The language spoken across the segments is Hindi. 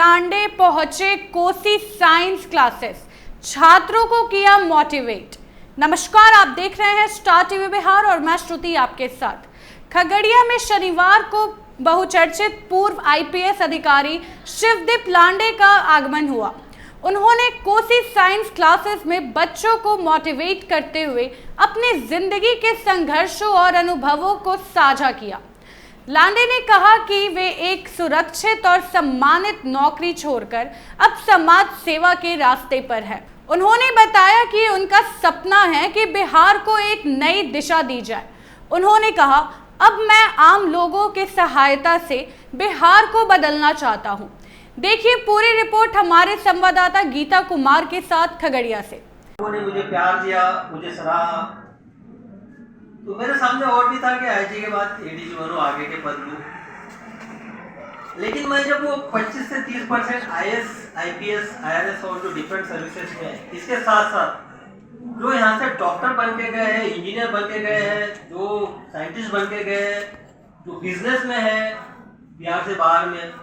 लांडे पहुंचे कोसी साइंस क्लासेस, छात्रों को किया मोटिवेट। नमस्कार, आप देख रहे हैं स्टार टीवी बिहार और मैं श्रुति आपके साथ। खगड़िया में शनिवार को बहुचर्चित पूर्व आईपीएस अधिकारी शिवदीप लांडे का आगमन हुआ। उन्होंने कोसी साइंस क्लासेस में बच्चों को मोटिवेट करते हुए अपनी जिंदगी के संघर्षों और अनुभवों को साझा किया। लांडे ने कहा कि वे एक सुरक्षित और सम्मानित नौकरी छोड़कर अब समाज सेवा के रास्ते पर हैं। उन्होंने बताया कि उनका सपना है कि बिहार को एक नई दिशा दी जाए। उन्होंने कहा, अब मैं आम लोगों की सहायता से बिहार को बदलना चाहता हूं। देखिए पूरी रिपोर्ट हमारे संवाददाता गीता कुमार के साथ खगड़िया से। उन्होंने मुझे प्यार दिया, मुझे सराहा, तो मेरे सामने और भी था कि आईजी के बाद एडीजी बनूं, आगे के पद लूं। लेकिन मैं जब वो 25 से 30% आईएएस, आईपीएस, आईआरएस और जो डिफरेंट सर्विसेज में, इसके साथ साथ जो यहाँ से डॉक्टर बन के गए हैं, इंजीनियर बन के गए हैं, जो साइंटिस्ट बन के गए हैं, जो बिजनेस में है बिहार से बाहर में,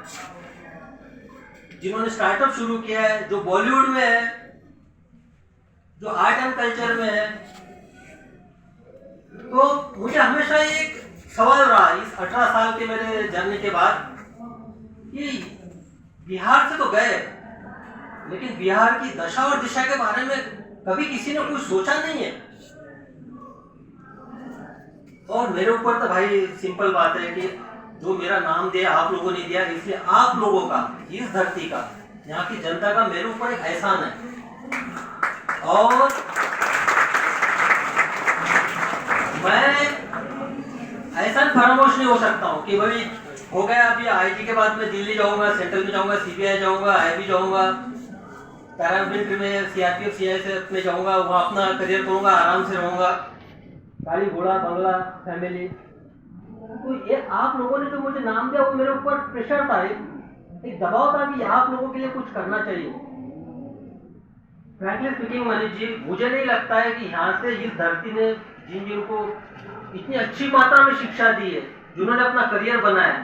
जिन्होंने स्टार्टअप शुरू किया है, जो बॉलीवुड में है, जो आर्ट एंड कल्चर में है, तो मुझे हमेशा एक सवाल रहा इस 18 साल के मेरे जर्नी के बाद कि बिहार से तो गए, लेकिन बिहार की दशा और दिशा के बारे में कभी किसी ने कुछ सोचा नहीं है। और मेरे ऊपर तो भाई सिंपल बात है कि जो मेरा नाम दिया आप लोगों ने दिया, इसलिए आप लोगों का, इस धरती का, यहाँ की जनता का मेरे ऊपर एक एहसान है। और मैं ऐसा फरामोश नहीं हो सकता हूँ कि भाई हो गया, अभी आईटी के बाद मैं दिल्ली जाऊंगा, सेंट्रल में जाऊंगा, सीबीआई जाऊंगा, आईबी जाऊंगा, पैरामिलिट्री में सीआरपीएफ सीआईएसएफ में जाऊंगा, वहाँ अपना करियर करूंगा, आराम से रहूंगा, गाड़ी घोड़ा बंगला फैमिली। तो ये आप लोगों ने जो मुझे नाम दिया वो मेरे ऊपर प्रेशर था, एक दबाव था कि आप लोगों के लिए कुछ करना चाहिए। फ्रैंकली स्पीकिंग मनीष जी, मुझे नहीं लगता है कि यहाँ से इस धरती ने जिनको इतनी अच्छी मात्रा में शिक्षा दी है, जिन्होंने अपना करियर बनाया,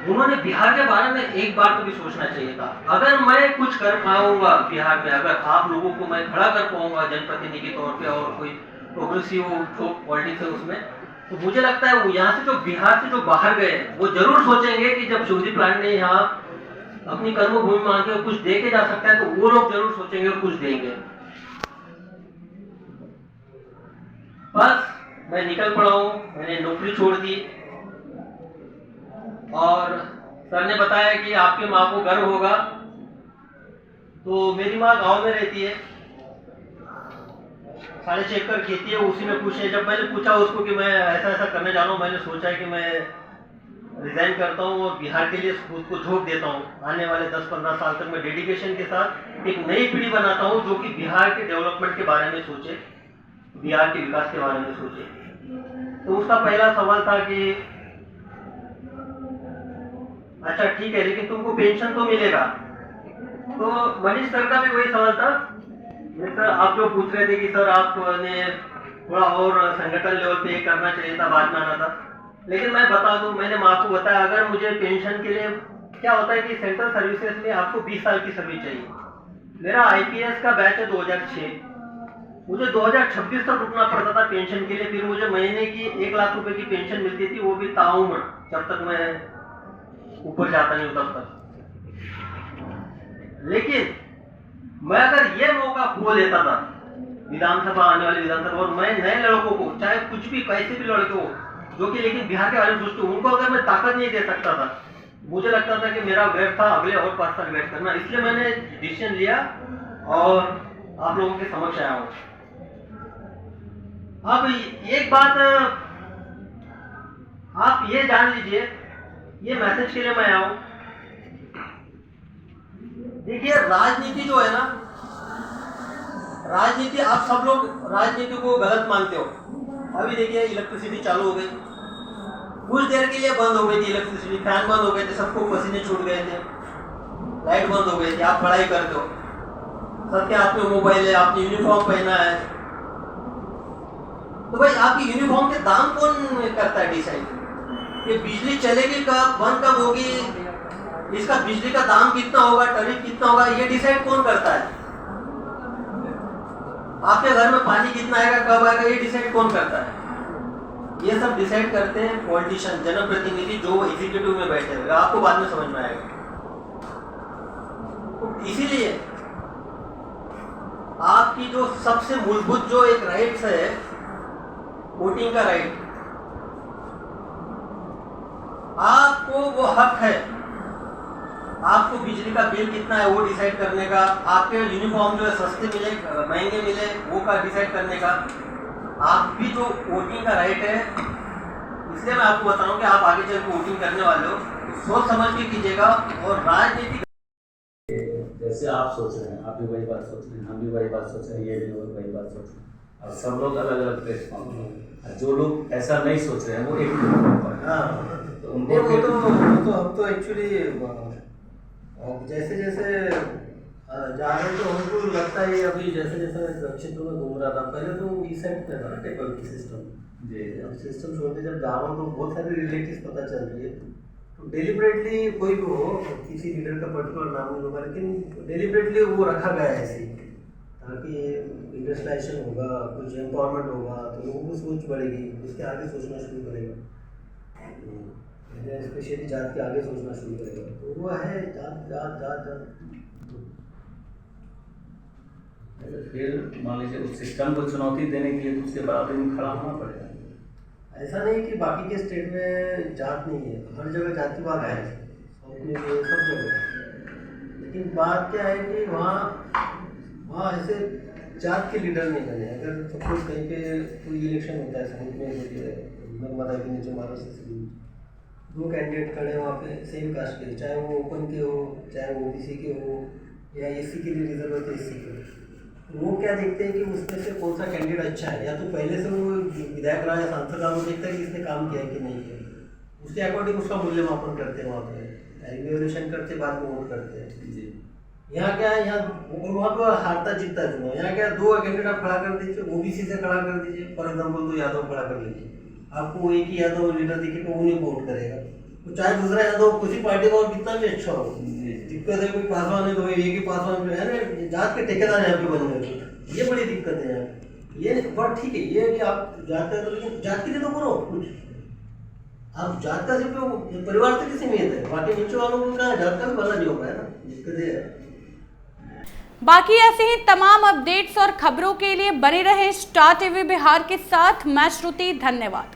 उन्होंने बिहार के बारे में एक बार तो भी सोचना चाहिए था। अगर मैं कुछ कर पाऊंगा बिहार में, अगर आप लोगों को मैं खड़ा कर पाऊंगा जनप्रतिनिधि के तौर पे और कोई प्रोग्रेसिव जो पॉलिटिक्स है उसमें, तो मुझे लगता है वो यहाँ से जो बिहार से जो बाहर गए वो जरूर सोचेंगे कि जब शिवदीप लांडे यहाँ अपनी कर्मभूमि मान के कुछ दे के जा सकता है, तो वो लोग जरूर सोचेंगे कुछ देंगे। बस मैं निकल पड़ा हूँ, मैंने नौकरी छोड़ दी और सर ने बताया कि आपकी माँ को गर्व होगा। तो मेरी माँ गांव में रहती है, 6.5 एकड़ खेती है, उसी में खुश है। जब मैंने पूछा उसको कि मैं ऐसा ऐसा करने जा रहा हूँ, मैंने सोचा है कि मैं रिजाइन करता हूँ और बिहार के लिए खुद को झोंक देता हूँ। आने वाले 10-15 साल तक मैं डेडिकेशन के साथ एक नई पीढ़ी बनाता हूँ जो कि बिहार के डेवलपमेंट के बारे में सोचे, बिहार के विकास के बारे में सोचे। तो उसका पहला सवाल था कि अच्छा ठीक है, लेकिन तुमको पेंशन तो मिलेगा। तो मनीष सर का भी वही सवाल था। सर आप जो पूछ रहे थे कि सर आपने थोड़ा और संगठन लेवल पे करना चाहिए था, बाद में आना था, लेकिन मैं बता दूं, मैंने आपको बताया, अगर मुझे पेंशन के लिए क्या होता है कि सेंट्रल सर्विसेज में आपको 20 साल की सर्विस चाहिए। मेरा आईपीएस का बैच है 2006, मुझे 2026 तक रुकना पड़ता था पेंशन के लिए। फिर मुझे महीने की 1 लाख रुपए की पेंशन मिलती थी, वो भी ताउम्र, जब तक मैं ऊपर जाता नहीं तब तक। लेकिन मैं अगर ये मौका खो लेता था, विधानसभा, आने वाली विधानसभा, और मैं नए लड़कों को, चाहे कुछ भी कैसे भी लड़के हो जो कि लेकिन बिहार के बारे में सोचते, उनको अगर मैं ताकत नहीं दे सकता था, मुझे लगता था कि मेरा वेट था अगले और 5 साल वेट करना। इसलिए मैंने डिसीजन लिया और आप लोगों के समक्ष आया हूँ। अब एक बात आप ये जान लीजिए, ये मैसेज के लिए मैं आया हूं। देखिए राजनीति जो है ना, राजनीति, आप सब लोग राजनीति को गलत मानते हो। अभी देखिए इलेक्ट्रिसिटी चालू हो गई, कुछ देर के लिए बंद हो गई थी इलेक्ट्रिसिटी, फैन बंद हो गए थे, सबको पसीने छूट गए थे, लाइट बंद हो गई थी। आप पढ़ाई करते हो, सबके हाथ में मोबाइल है, आपने यूनिफॉर्म पहना है, तो भाई आपकी यूनिफॉर्म के दाम कौन करता है डिसाइड? कि बिजली चलेगी कब, बंद कब होगी, इसका बिजली का दाम कितना होगा, टैरिफ कितना होगा, ये डिसाइड कौन करता है? आपके घर में पानी कितना आएगा, कब आएगा, ये डिसाइड कौन करता है? ये सब डिसाइड करते हैं पॉलिटिशियन, जनप्रतिनिधि जो एग्जीक्यूटिव में बैठे हुए। आपको बाद में समझ में आएगा। तो इसीलिए आपकी जो सबसे मूलभूत जो एक राइट्स है, वोटिंग का राइट, आपको वो हक है, आपको बिजली का बिल कितना है वो डिसाइड करने का, आपके यूनिफॉर्म जो है सस्ते मिले महंगे मिले वो का डिसाइड करने का, आप भी जो वोटिंग का राइट है। इसलिए मैं आपको बता रहा हूँ कि आप आगे चल के वोटिंग करने वाले हो सोच समझ के कीजिएगा। और राजनीति जैसे आप सोच रहे हैं, आप भी वही बात सोच रहे हैं, हम भी वही बात सोच रहे हैं, ये भी वही बात सोच रहे हैं, और सब लोग अलग अलग प्लेटफॉर्म हैं। जो लोग ऐसा नहीं सोच रहे हैं वो एक प्लेटफॉर्म पर हैं। हाँ, तो उनको वो तो हम तो एक्चुअली जैसे जैसे जा रहे तो हमको लगता है अभी जैसे जैसे मैं क्षेत्र में घूम रहा था, पहले तो इस साइड में था ना टेबल की सिस्टम जी, अब सिस्टम छोड़ के जब जा रहा हूँ तो बहुत सारी रिलेटिव्स पता चल रही है। तो डेलिबरेटली कोई भी हो, किसी लीडर का पर्टिकुलर नाम नहीं होगा, लेकिन डेलिबरेटली वो रखा गया है ऐसे ताकि इंडस्ट्रियलाइजेशन होगा, कुछ एम्पावरमेंट होगा तो लोगों की सोच बढ़ेगी, उसके आगे सोचना शुरू करेगा, स्पेशली जात के आगे सोचना शुरू करेगा। तो वो है जात जात जात जात। फिर मान लीजिए उस सिस्टम को चुनौती देने के लिए तो उसके बराबरी में खड़ा होना पड़ेगा। ऐसा नहीं कि बाकी के स्टेट में जात नहीं है, हर जगह जातिवाद है, सब जगह। लेकिन बात क्या है कि वहाँ ऐसे जात के लीडर नहीं बने। अगर सपोज कहीं पे कोई इलेक्शन होता है, साउथ में नर्मदा के नीचे महाराष्ट्र से 2 कैंडिडेट खड़े हैं वहाँ पे सेम कास्ट के, चाहे वो ओपन के हो, चाहे वो ओबीसी के हो, या एससी के लिए रिजर्व है तो एससी के हो। वो क्या देखते हैं कि उसमें से कौन सा कैंडिडेट अच्छा है, या तो पहले से वो विधायक रहा या सांसद रहा, वो देखता है कि इसने काम किया है कि नहीं किया, उसके अकॉर्डिंग उसका मूल्यमापन करते हैं, वहाँ पे इवैल्यूएशन करते, बाद में वोट करते हैं जी। यहाँ क्या है, यहाँ वहाँ पर हारता जीतता चुनाव। यहाँ क्या 2 कैंडिडेट आप खड़ा कर दीजिए, ओबीसी से खड़ा कर दीजिए, फॉर एग्जाम्पल 2 यादव खड़ा कर लीजिए, आपको एक ही यादव लीडर दिखेगा, वो नहीं वोट करेगा, तो चाहे दूसरा यादव किसी पार्टी का और कितना भी अच्छा हो। दिक्कत है कोई पासवान है तो एक ही पासवान है ना, जात के ठेकेदार यहाँ पे बन गए, ये बड़ी दिक्कत है यहाँ। ये बात ठीक है, ये है कि आप जात का, लेकिन जात के लिए तो करो कुछ, आप जात का सिर्फ परिवार तक ही सीमित है, बाकी नीचे वालों को क्या जात का भी भला नहीं हो पाया ना, दिक्कत ये है। बाकी ऐसे ही तमाम अपडेट्स और खबरों के लिए बने रहे स्टार टीवी बिहार के साथ। मैं श्रुति, धन्यवाद।